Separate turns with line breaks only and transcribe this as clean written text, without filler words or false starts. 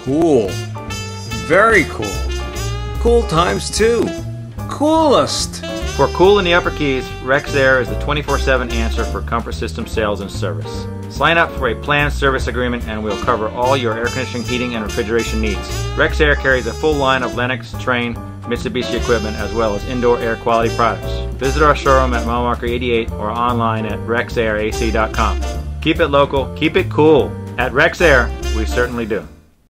Cool. Very cool. Cool times two. Coolest.
For cool in the upper keys, Rexair is the 24/7 answer for comfort system sales and service. Sign up for a planned service agreement and we'll cover all your air conditioning, heating, and refrigeration needs. Rexair carries a full line of Lennox, Trane, Mitsubishi equipment as well as indoor air quality products. Visit our showroom at mile marker 88 or online at rexairac.com. Keep it local, keep it cool. At Rexair, we certainly do.